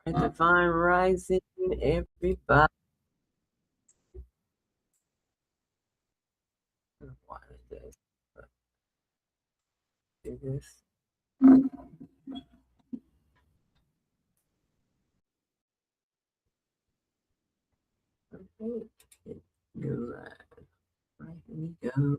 A divine rising, everybody. Why did they do this? Okay, go right. We go.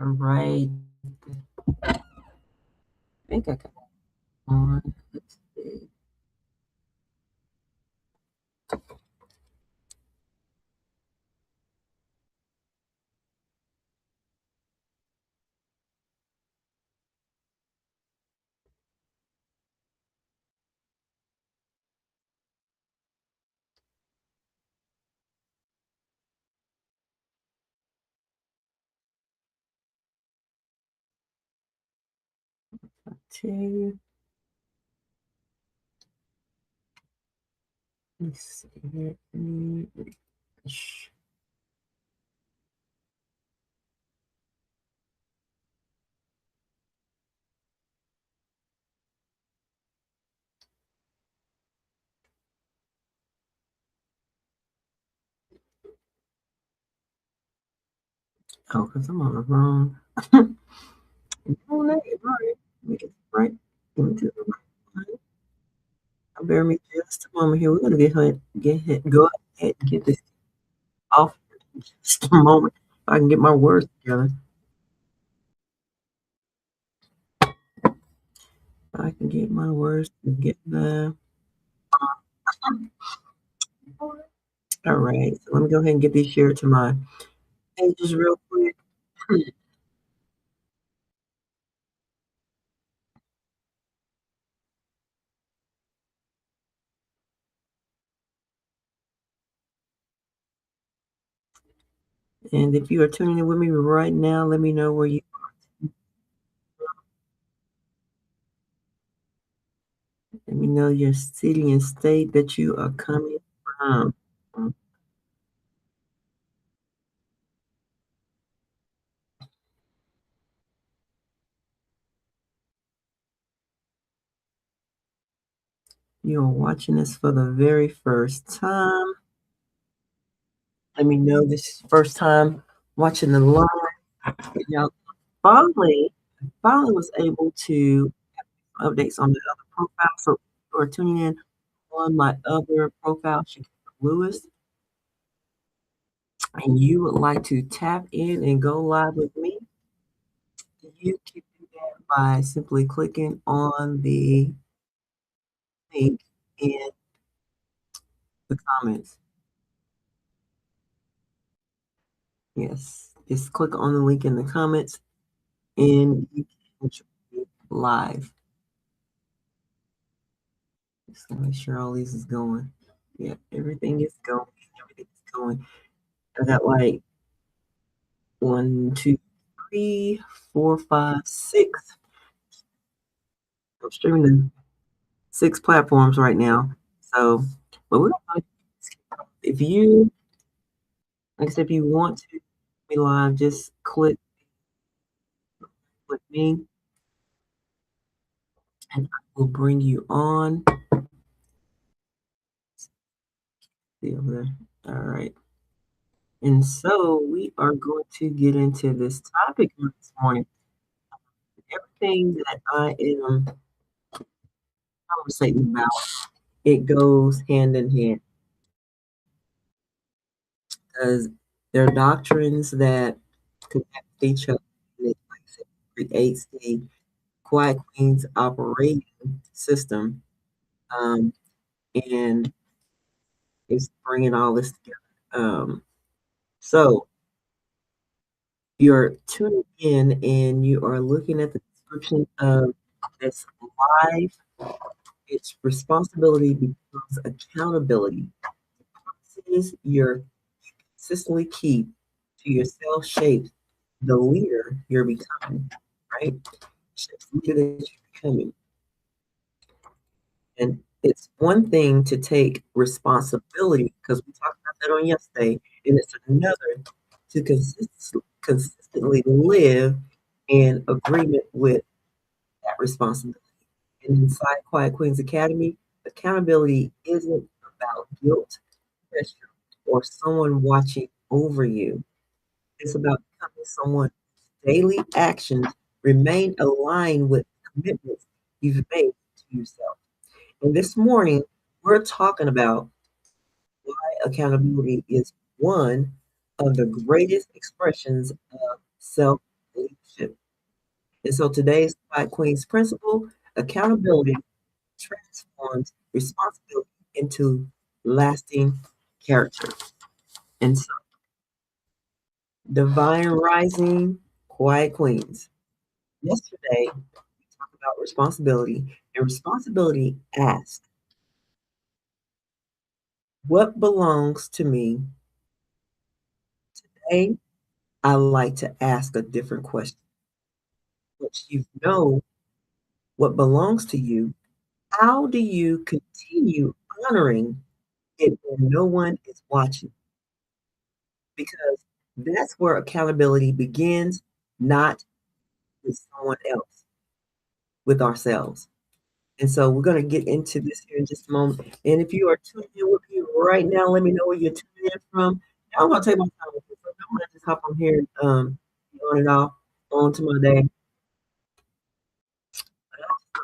All right. I think I got on. Let's see. Two. Let's see here. Refresh. Oh, because I'm on the wrong. Oh, no, all right. Let me get right into the right one. Bear me just a moment here. We're gonna go ahead and get this off in just a moment. So I can get my words together. I can get my words together. All right. So let me go ahead and get these shared to my pages real quick. And if you are tuning in with me right now, let me know where you let me know your city and state that you are coming from. You are watching this for the very first time. Let me know this is first time watching the live. Y'all finally was able to updates on the other profile. So if you are tuning in on my other profile, Shakira Lewis, and you would like to tap in and go live with me, you can do that by simply clicking on the link in the comments. Yes, just click on the link in the comments and you can join me live. Just to make sure all these is going. Yeah, everything is going. Everything is going. I got like one, two, three, four, five, six. I'm streaming to six platforms right now. So, but we're gonna, if you, like I said, if you want to be live, just click with me and I will bring you on. See over there. All right. And so we are going to get into this topic this morning. Everything that I am conversating about, it goes hand in hand because there are doctrines that connect each other. And it, like I said, creates the Quiet Queen's operating system, um, and it's bringing all this together. So you're tuning in and you are looking at the description of this live. It's responsibility becomes accountability. promises you're consistently keep to yourself shapes the leader you're becoming, right? Shapes the leader that you're becoming. And it's one thing to take responsibility because we talked about that on yesterday, and it's another to consistently live in agreement with that responsibility. And inside Quiet Queens Academy, accountability isn't about guilt, pressure, or someone watching over you. It's about becoming someone whose daily actions remain aligned with commitments you've made to yourself. And this morning, we're talking about why accountability is one of the greatest expressions of self leadership. And so today's Black Queen's principle accountability transforms responsibility into lasting character. And so, Divine Rising, Quiet Queens. Yesterday, we talked about responsibility, and responsibility asks, what belongs to me? Today, I like to ask a different question. Once you know what belongs to you, how do you continue honoring it when no one is watching? Because that's where accountability begins, not with someone else, with ourselves. And so we're going to get into this here in just a moment. And if you are tuning in with me right now, let me know where you're tuning in from. Now I'm going to take my time with this. So I'm going to just hop on here and on and off, on to my day.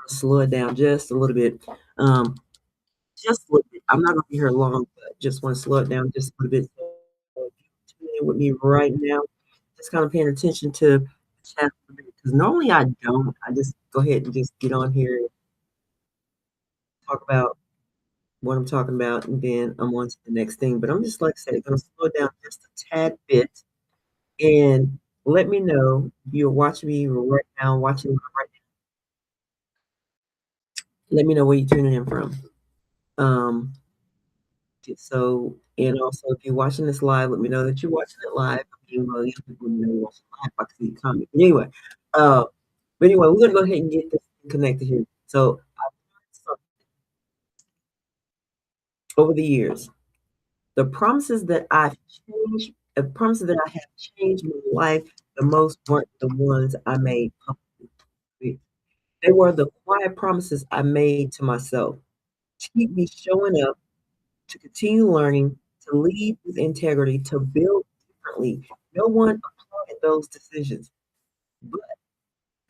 Slow it down just a little bit. Um, just a little bit. I'm not going to be here long, but just want to slow it down just a little bit. So if you're tuning in with me right now, just kind of paying attention to the chat a little bit. Because normally I don't. I just go ahead and just get on here and talk about what I'm talking about, and then I'm on to the next thing. But I'm just like I said, going to slow it down just a tad bit, and let me know if you're watching me right now, watching me right now. Let me know where you're tuning in from. Um, so, and also if you're watching this live, let me know that you're watching it live. I mean, well, you people know you're watching live. I can see your comment. But anyway, uh, we're gonna go ahead and get this connected here. So, over the years, the promises that I've changed, the promises that I have changed my life the most weren't the ones I made publicly. They were the quiet promises I made to myself to keep me showing up, to continue learning, to lead with integrity, to build differently. No one applauded those decisions, but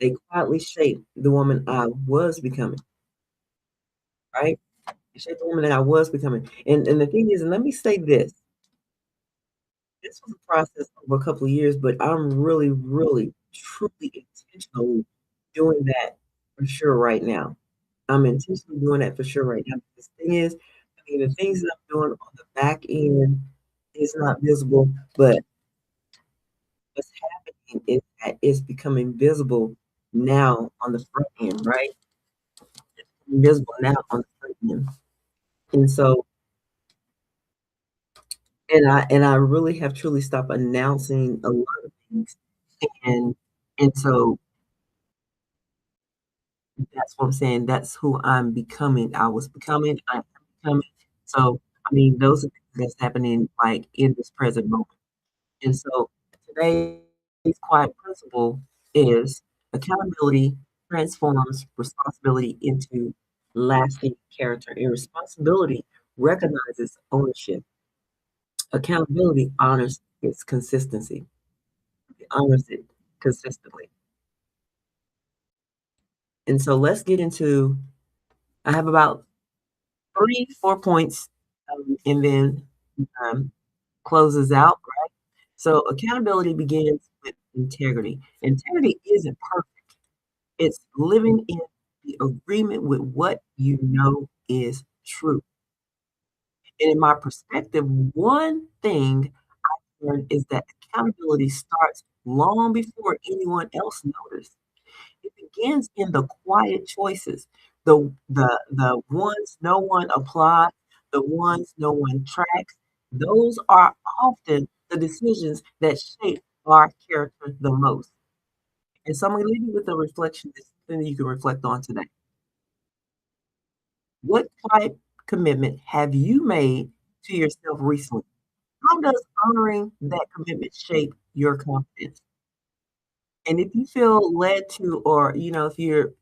they quietly shaped the woman I was becoming, right? It shaped the woman that I was becoming. And the thing is, and let me say this was a process over a couple of years, but I'm really, really, truly intentionally doing that for sure right now. I'm intentionally doing that for sure right now. The thing is, I mean, the things that I'm doing on the back end is not visible, but what's happening is that it's becoming visible now on the front end, right? Visible now on the front end. And so, and I really have truly stopped announcing a lot of things. And and so that's what I'm saying. That's who I'm becoming. I was becoming, I am becoming. So, I mean, those are things that's happening like in this present moment. And so today's quiet principle is accountability transforms responsibility into lasting character. And responsibility recognizes ownership. Accountability honors its consistency. It honors it consistently. And so let's get into, I have about 3, 4 points, and then um, closes out, right? So accountability begins with integrity. Integrity isn't perfect. It's living in the agreement with what you know is true. And in my perspective, one thing I learned is that accountability starts long before anyone else notices. It begins in the quiet choices, the ones no one applauds, the ones no one tracks, Those are often the decisions that shape our character the most. And so I'm gonna leave you with a reflection, this thing that you can reflect on today. What type commitment have you made to yourself recently? How does honoring that commitment shape your confidence? And if you feel led to, or if you're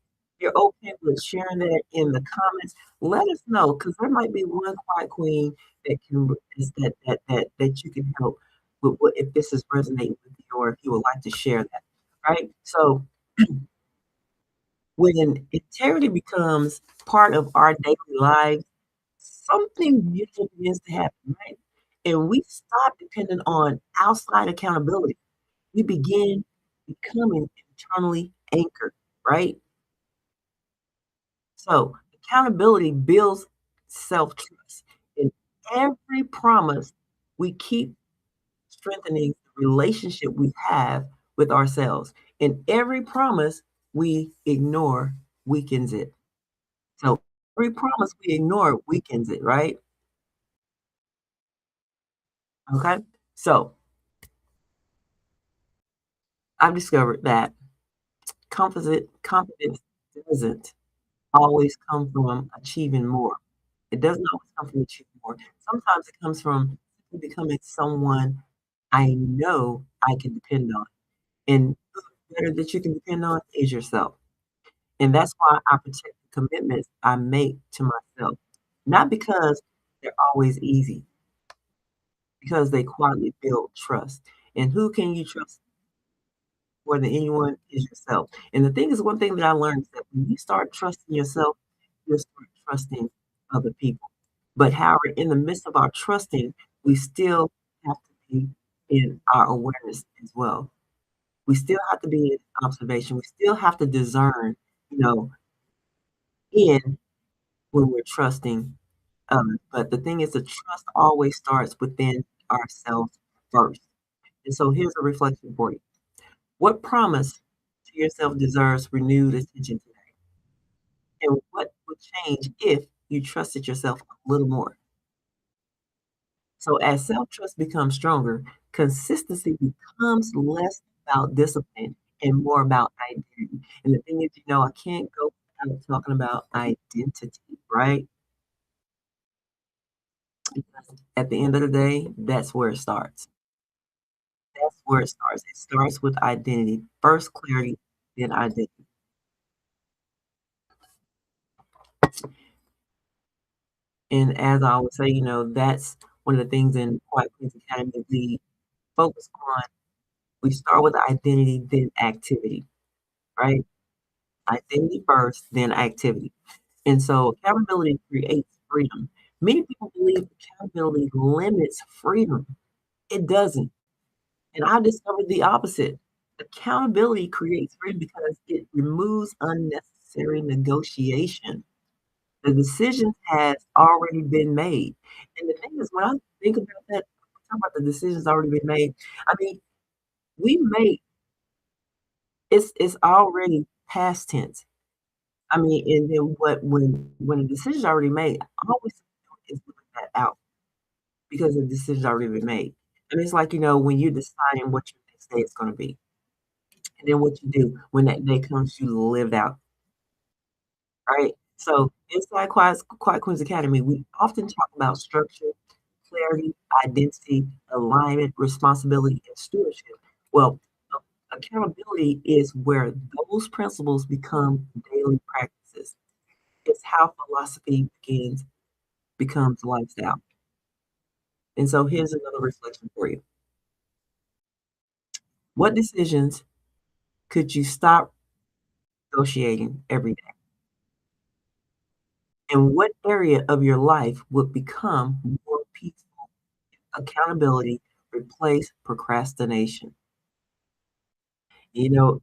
okay with sharing that in the comments, let us know because there might be one quiet queen that can that you can help with what if this is resonating with you or if you would like to share that. Right? So when integrity becomes part of our daily lives, something beautiful begins to happen, right? And we stop depending on outside accountability. We begin becoming internally anchored, right? So accountability builds self-trust. And every promise we keep strengthening the relationship we have with ourselves. And every promise we ignore weakens it. So every promise we ignore weakens it, right? Okay. So I've discovered that confidence doesn't always come from achieving more. It doesn't always come from achieving more. Sometimes it comes from simply becoming someone I know I can depend on. And who's better that you can depend on is yourself. And that's why I protect the commitments I make to myself. Not because they're always easy, because they quietly build trust. And who can you trust more than anyone is yourself. And the thing is, one thing that I learned is that when you start trusting yourself, you'll start trusting other people. But however, in the midst of our trusting, we still have to be in our awareness as well. We still have to be in observation. We still have to discern, you know, in when we're trusting others. But the thing is, the trust always starts within ourselves first. And so here's a reflection for you. What promise to yourself deserves renewed attention today? And what would change if you trusted yourself a little more? So, as self trust becomes stronger, consistency becomes less about discipline and more about identity. And the thing is, I can't go without talking about identity, right? Because at the end of the day, that's where it starts. That's where it starts. It starts with identity. First clarity, then identity. And as I always say, that's one of the things in Quiet Queens Academy we focus on. We start with identity, then activity, right? Identity first, then activity. And so accountability creates freedom. Many people believe accountability limits freedom. It doesn't. And I discovered the opposite. Accountability creates freedom because it removes unnecessary negotiation. The decision has already been made. And the thing is, when I think about that, talk about the decisions already been made. I mean, we make it's already past tense. I mean, and then when a decision's already made, I always is leaving that out because the decision's already been made. And it's like, when you're deciding what your next day is gonna be, and then what you do when that day comes, you live it out. Right? So inside Quiet Queens Academy, we often talk about structure, clarity, identity, alignment, responsibility, and stewardship. Well, accountability is where those principles become daily practices. It's how philosophy becomes lifestyle. And so here's another reflection for you. What decisions could you stop negotiating every day? And what area of your life would become more peaceful? Accountability replace procrastination. You know,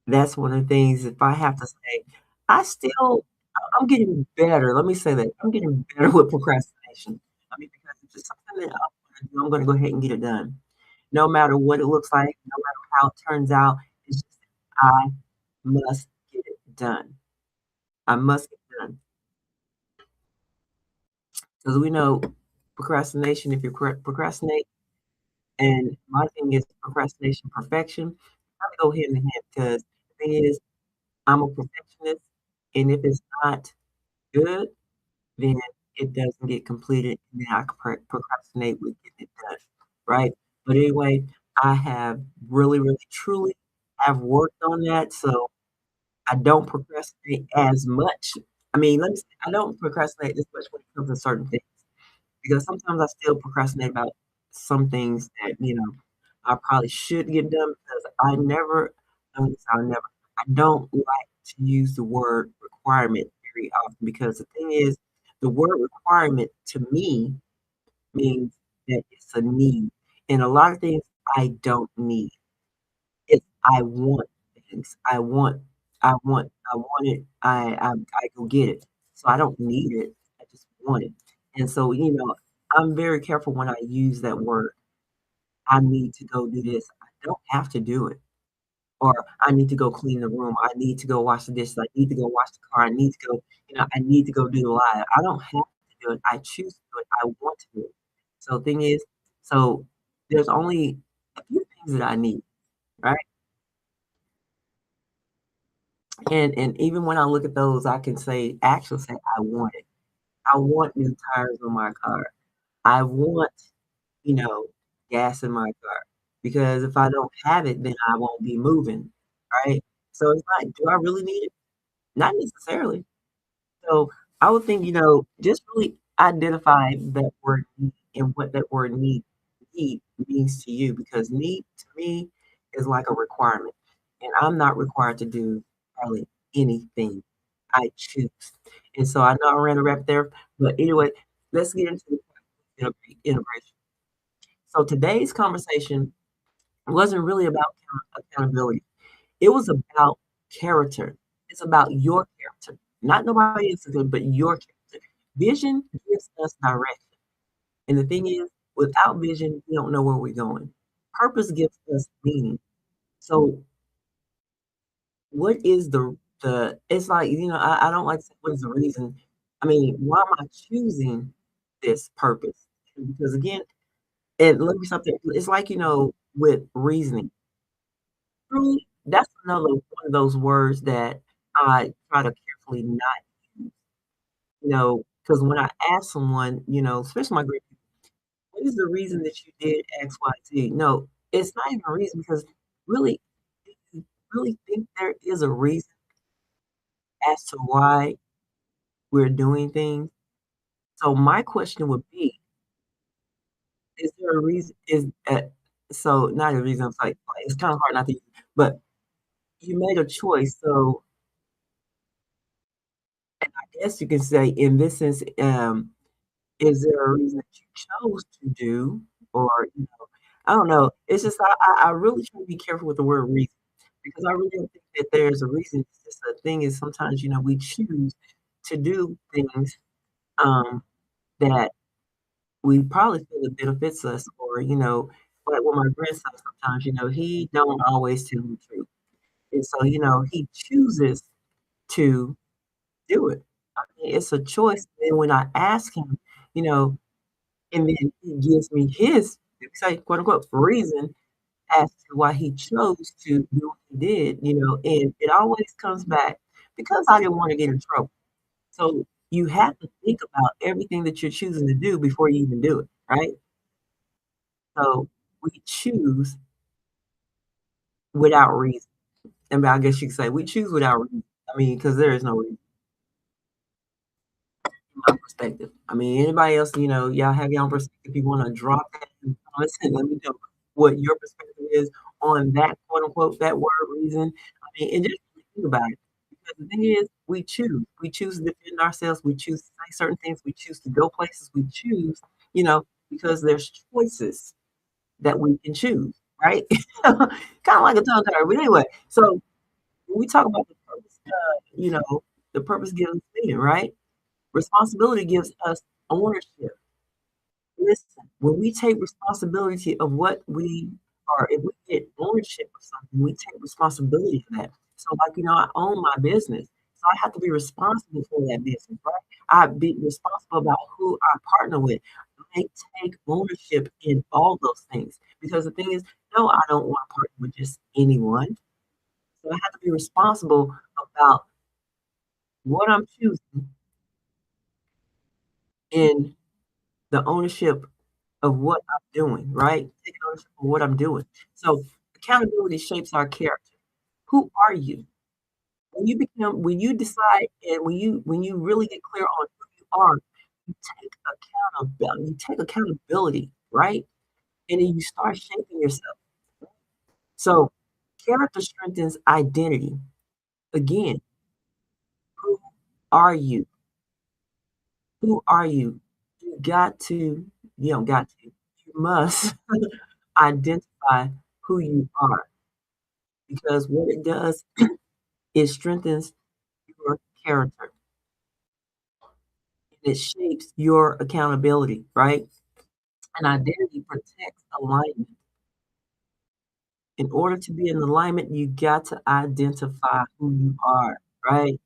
that's one of the things if I have to say, I'm getting better. Let me say that. I'm getting better with procrastination. I mean, because if it's something that I wanna do, I'm gonna go ahead and get it done. No matter what it looks like, no matter how it turns out, it's just I must get it done. I must get it done. Because we know procrastination, if you procrastinate, and my thing is procrastination perfection, probably go hand in hand because the thing is, I'm a perfectionist, and if it's not good, then it doesn't get completed, and then I procrastinate with getting it done, right? But anyway, I have really, really, truly have worked on that, so I don't procrastinate as much. I mean, let me say, I don't procrastinate as much when it comes to certain things because sometimes I still procrastinate about some things that, I probably should get done because I don't like to use the word requirement very often because the thing is, the word requirement to me means that it's a need. And a lot of things I don't need. It's I want things. I want it. I go get it. So I don't need it. I just want it. And so, I'm very careful when I use that word. I need to go do this. I don't have to do it. Or I need to go clean the room. I need to go wash the dishes. I need to go wash the car. I need to go, I need to go do the live. I don't have to do it. I choose to do it. I want to do it. So the thing is, so there's only a few things that I need, right? And even when I look at those, I can actually say, I want it. I want new tires on my car. I want, you know, gas in my car because if I don't have it, then I won't be moving, right? So it's like, do I really need it? Not necessarily. So I would think, just really identify that word need and what that word need means to you because need to me is like a requirement. And I'm not required to do hardly anything. I choose. And so I know I ran a rap there, but anyway, let's get into the integration. So today's conversation wasn't really about accountability. It was about character. It's about your character, not nobody else's, but your character. Vision gives us direction. And the thing is, without vision, we don't know where we're going. Purpose gives us meaning. So what is the it's like, I don't like to say what is the reason. I mean, why am I choosing this purpose? Because again, and let me something, it's like, with reasoning. Really, that's another one of those words that I try to carefully not use, because when I ask someone, especially my great people, "What is the reason that you did X, Y, Z?" No, it's not even a reason because really, do you really think there is a reason as to why we're doing things? So my question would be, is there a reason so not a reason, it's like, it's kinda hard not to use, but you made a choice, so and I guess you can say in this sense, is there a reason that you chose to do or, I don't know. It's just I really try to be careful with the word reason because I really don't think that there's a reason. It's just the thing is sometimes, we choose to do things, that we probably feel it benefits us or, like with my grandson sometimes, he don't always tell the truth. And so, he chooses to do it. I mean, it's a choice. And when I ask him, you know, and then he gives me his, say, quote unquote, reason as to why he chose to do what he did, and it always comes back because I didn't want to get in trouble. So you have to think about everything that you're choosing to do before you even do it, right? So we choose without reason. And I guess you could say we choose without reason. I mean, because there is no reason from my perspective. I mean, anybody else, y'all have your own perspective. If you want to drop that in the comments and let me know what your perspective is on that quote unquote that word reason. I mean, and just really think about it. Because the thing is, we choose. We choose to defend ourselves. We choose to say certain things. We choose to go places. We choose, because there's choices that we can choose, right? Kind of like a tongue tied. But anyway, so when we talk about the purpose, the purpose gives us meaning, right? Responsibility gives us ownership. Listen, when we take responsibility of what we are, if we get ownership of something, we take responsibility for that. So, like, I own my business. So I have to be responsible for that business, right? I be responsible about who I partner with. I take ownership in all those things? Because the thing is, no, I don't want to partner with just anyone. So I have to be responsible about what I'm choosing and the ownership of what I'm doing, right? Taking ownership of what I'm doing. So accountability shapes our character. Who are you? When you decide and when you really get clear on who you are, you take accountability, right? And then you start shaping yourself. So character strengthens identity. Again, who are you? Who are you? You got to, you don't got to, you must identify who you are because what it does, it strengthens your character and it shapes your accountability, right? And identity protects alignment. In order to be in alignment, you got to identify who you are, right?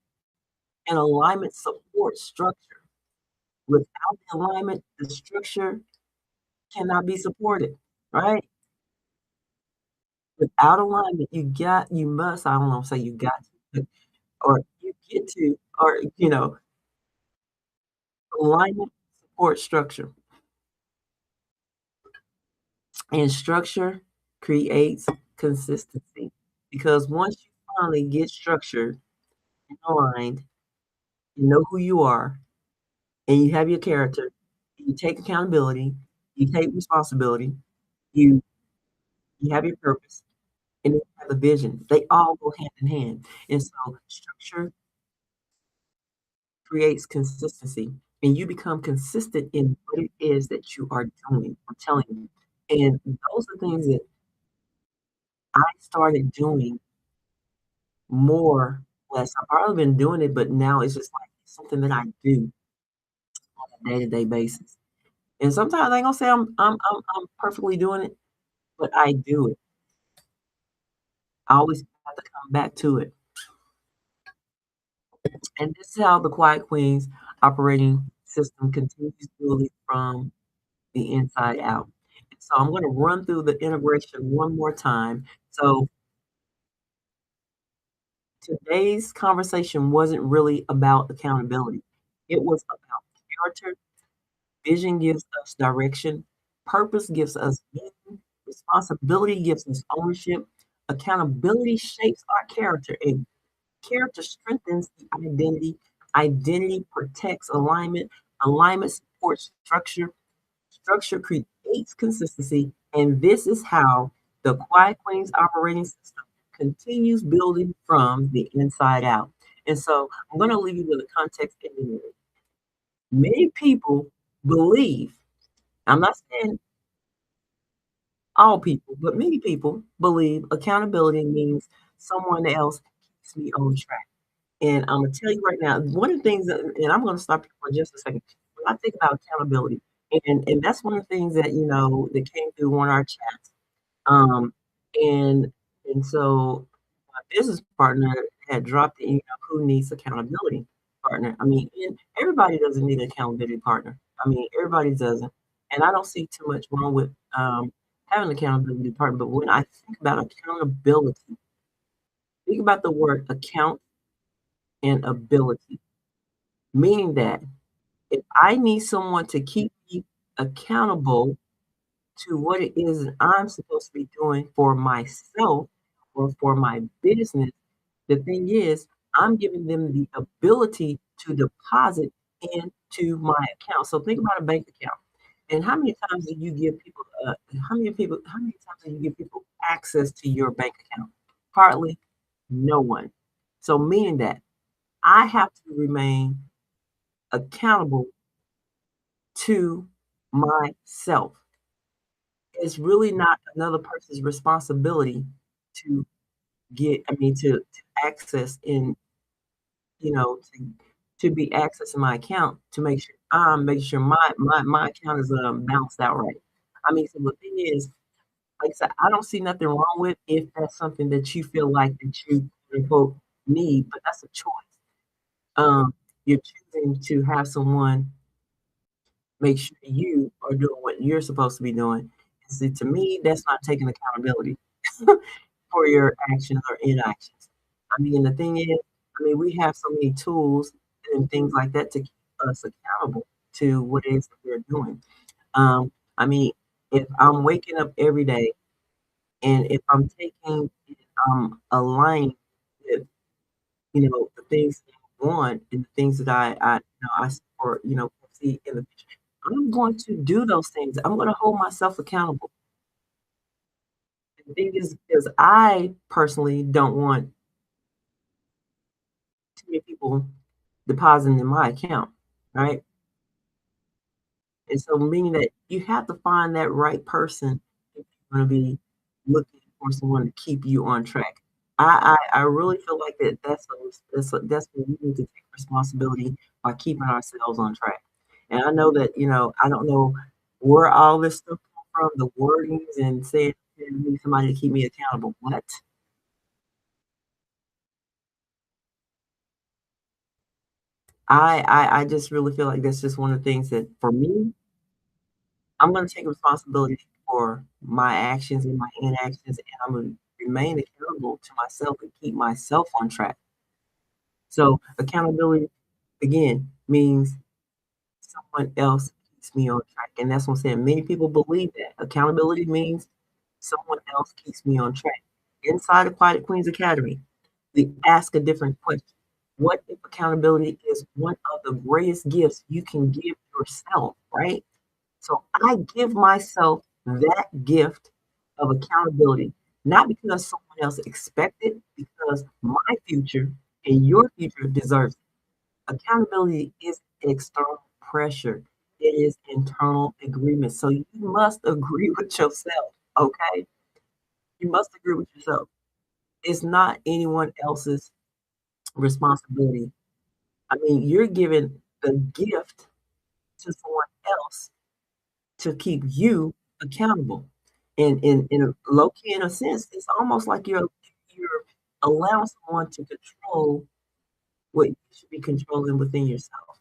And alignment supports structure. Without the alignment, the structure cannot be supported, right? Without alignment, you must, I don't wanna say you got to, but or you get to, or, alignment supports structure, and structure creates consistency. Because once you finally get structured and aligned, you know who you are, and you have your character, you take accountability, you take responsibility, you you have your purpose, and you have a vision. They all go hand in hand. And so structure creates consistency, and you become consistent in what it is that you are doing. I'm telling you. And those are things that I started doing more or less. I've probably been doing it, but now it's just like something that I do on a day-to-day basis. And sometimes I ain't gonna say I'm perfectly doing it, but I do it. I always have to come back to it. And this is how the Quiet Queens operating system continues building from the inside out. So I'm gonna run through the integration one more time. So today's conversation wasn't really about accountability. It was about character. Vision gives us direction. Purpose gives us meaning. Responsibility gives us ownership. Accountability shapes our character, and character strengthens the identity. Identity protects alignment. Alignment supports structure. Structure creates consistency. And this is how the Quiet Queens operating system continues building from the inside out. And so I'm going to leave you with a context in a minute. Many people believe, I'm not saying all people, but many people believe accountability means someone else keeps me on track. And I'm gonna tell you right now, one of the things that, and I'm gonna stop you for just a second. When I think about accountability, and that's one of the things that that came through one of our chats. Um, and and so my business partner had dropped in, who needs accountability partner. I mean, and everybody doesn't need an accountability partner. I mean, everybody doesn't. And I don't see too much wrong with having an accountability partner. But when I think about accountability, think about the word account and ability, meaning that if I need someone to keep me accountable to what it is that I'm supposed to be doing for myself or for my business, the thing is, I'm giving them the ability to deposit into my account. So think about a bank account. And how many times do you give people, how many times do you give people access to your bank account? Hardly no one. So meaning that I have to remain accountable to myself. It's really not another person's responsibility to to access in, to be accessing my account to make sure I'm making sure my account is balanced out right. I mean, so the thing is, like I said, I don't see nothing wrong with if that's something that you feel like that you quote unquote need, but that's a choice. You're choosing to have someone make sure you are doing what you're supposed to be doing. And see, to me, that's not taking accountability for your actions or inactions. I mean, the thing is, I mean, we have so many tools and things like that to keep us accountable to what it is that we're doing. I mean, if I'm waking up every day and if I'm taking, aligning with, the things that I want and the things that I support, see in the future, I'm going to do those things. I'm going to hold myself accountable. The thing is I personally don't want too many people depositing in my account, right? And so meaning that you have to find that right person if you're gonna be looking for someone to keep you on track. I really feel like that's where we need to take responsibility by keeping ourselves on track. And I know that, I don't know where all this stuff come from, the wordings and saying, "Hey, I need somebody to keep me accountable." What? I just really feel like that's just one of the things that for me, I'm gonna take responsibility for my actions and my inactions, and I'm gonna remain accountable to myself and keep myself on track. So accountability again means someone else keeps me on track. And that's what I'm saying. Many people believe that. Accountability means someone else keeps me on track. Inside of Quiet Queens Academy, we ask a different question. What if accountability is one of the greatest gifts you can give yourself, right? So I give myself that gift of accountability, not because someone else expects it, because my future and your future deserves it. Accountability is external pressure. It is internal agreement. So you must agree with yourself, okay? You must agree with yourself. It's not anyone else's responsibility. I mean, you're giving the gift to someone else to keep you accountable. And in a low key, in a sense, it's almost like you're allowing someone to control what you should be controlling within yourself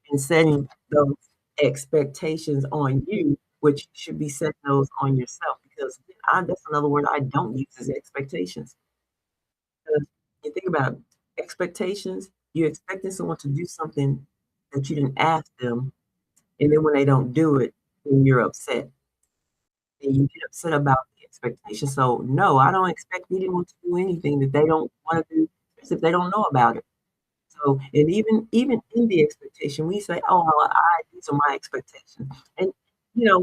and setting those expectations on you, which you should be setting those on yourself. Because that's another word I don't use is expectations. Because you think about it, expectations, you're expecting someone to do something that you didn't ask them, and then when they don't do it, then you're upset. And you get upset about the expectation. So no, I don't expect anyone to do anything that they don't want to do, especially if they don't know about it. So, and even in the expectation, we say, "Oh, well, these are my expectations," and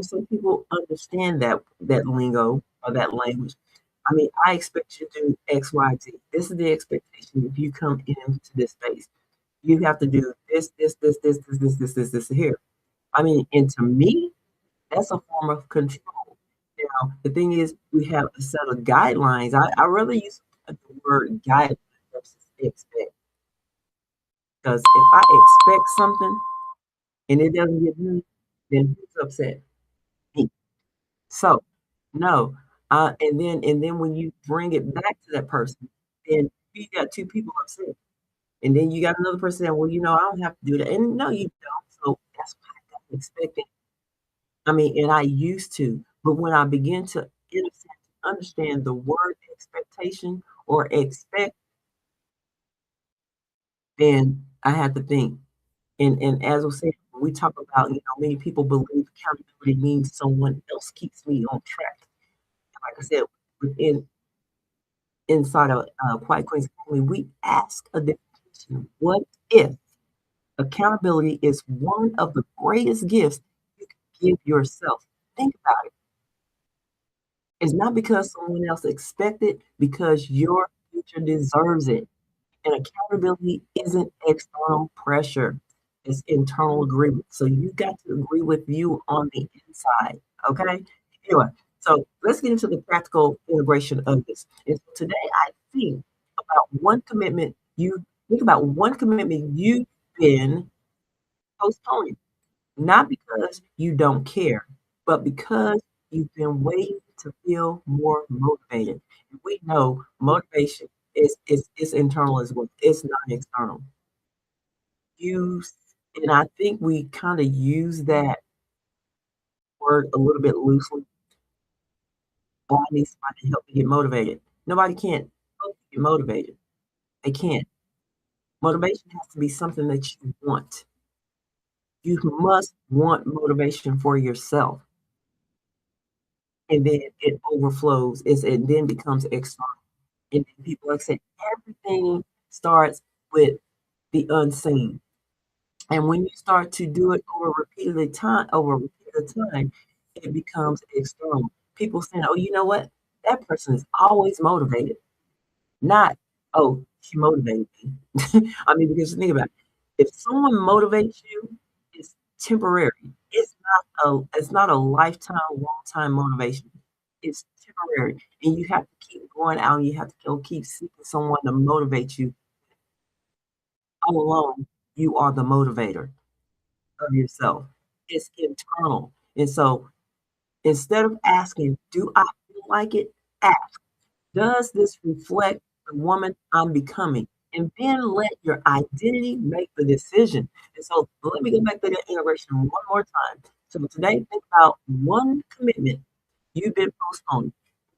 some people understand that lingo or that language. I mean, I expect you to do X, Y, Z. This is the expectation. If you come into this space, you have to do this here. I mean, and to me, that's a form of control. Now, the thing is, we have a set of guidelines. I really use the word guideline versus expect because if I expect something and it doesn't get done, then who's upset? Me. So, no. And then when you bring it back to that person, then you got two people upset. And then you got another person saying, well, I don't have to do that. And no, you don't. So that's why I got expected. I mean, and I used to, but when I begin to in a sense, understand the word expectation or expect, then I had to think. And as I said, when we talk about, many people believe accountability means someone else keeps me on track. And like I said, within inside of Quiet Queens Academy, we ask a different question. What if accountability is one of the greatest gifts you can give yourself? Think about it. It's not because someone else expected, because your future deserves it. And accountability isn't external pressure, it's internal agreement. So you got to agree with you on the inside. Okay. Anyway, so let's get into the practical integration of this. And so today I think about one commitment you've been postponing. Not because you don't care, but because you've been waiting to feel more motivated. And we know motivation is internal as well. It's not external. You and I think we kind of use that word a little bit loosely, "Oh, I need somebody to help me get motivated." Nobody can't help you get motivated. They can't. Motivation has to be something that you want. You must want motivation for yourself, and then it overflows. It then becomes external. And then people, like I said, everything starts with the unseen. And when you start to do it over repeated time, it becomes external. People saying, "Oh, you know what? That person is always motivated." Not, "Oh, she motivated me." I mean, because think about it. If someone motivates you, it's temporary. It's not a lifetime, long-time motivation. It's temporary, and you have to keep going out, and you have to go keep seeking someone to motivate you. All alone, you are the motivator of yourself. It's internal. And so instead of asking, "Do I feel like it?" Ask, "Does this reflect the woman I'm becoming?" And then let your identity make the decision. And so let me go back to that integration one more time. So today, think about one commitment you've been postponing,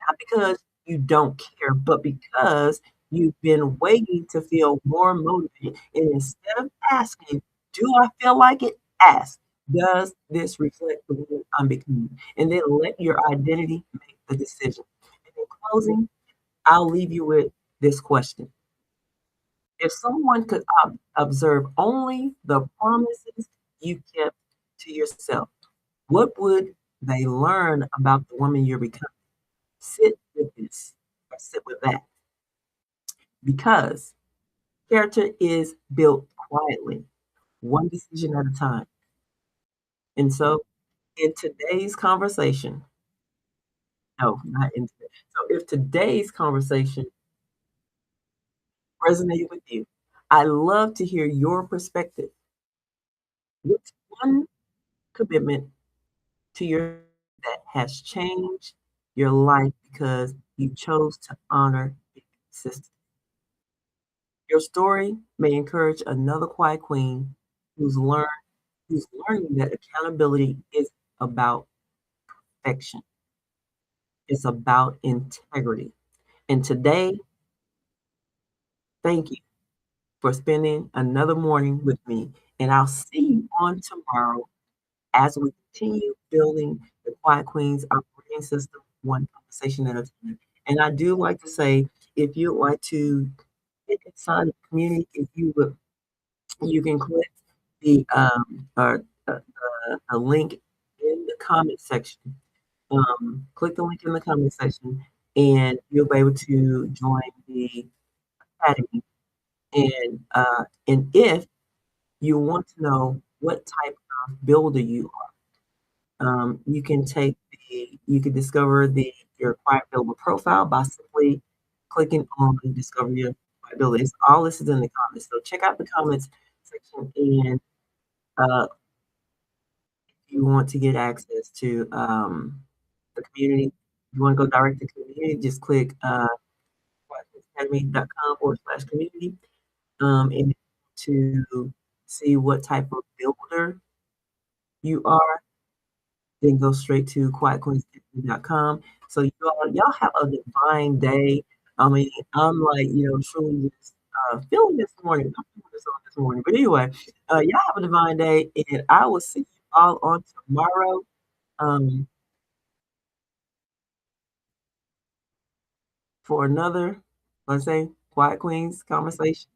not because you don't care, but because you've been waiting to feel more motivated. And instead of asking, "Do I feel like it?" Ask, "Does this reflect the woman I'm becoming?" And then let your identity make the decision. And in closing, I'll leave you with this question. If someone could observe only the promises you kept to yourself, what would they learn about the woman you're becoming? Sit with this, or sit with that, because character is built quietly, one decision at a time. And so, in today's conversation, no, not in today. So, if today's conversation resonated with you, I love to hear your perspective. What's one commitment to your that has changed your life because you chose to honor its consistency? Your story may encourage another quiet queen who's learned who's learning that accountability is about perfection. It's about integrity. And today, thank you for spending another morning with me. And I'll see you on tomorrow as we continue building the Quiet Queens operating system one conversation at a time. And I do like to say, if you'd like to get inside the community, if you would, you can click the a link in the comment section. Click the link in the comment section, and you'll be able to join the academy. And if you want to know what type of builder you are, you can discover your Quiet Builder profile by simply clicking on Discover Your Quiet Builder. It's all listed in the comments. So check out the comments section, and uh, if you want to get access to the community, you want to go direct to community, just click academy.com/community, and to see what type of builder you are, then go straight to quietqueensacademy.com. So y'all have a divine day. I mean, I'm like, truly just feeling this morning. I'm feeling this on this morning. But anyway, y'all have a divine day, and I will see you all on tomorrow. Um, for another, let's say, Quiet Queens conversation.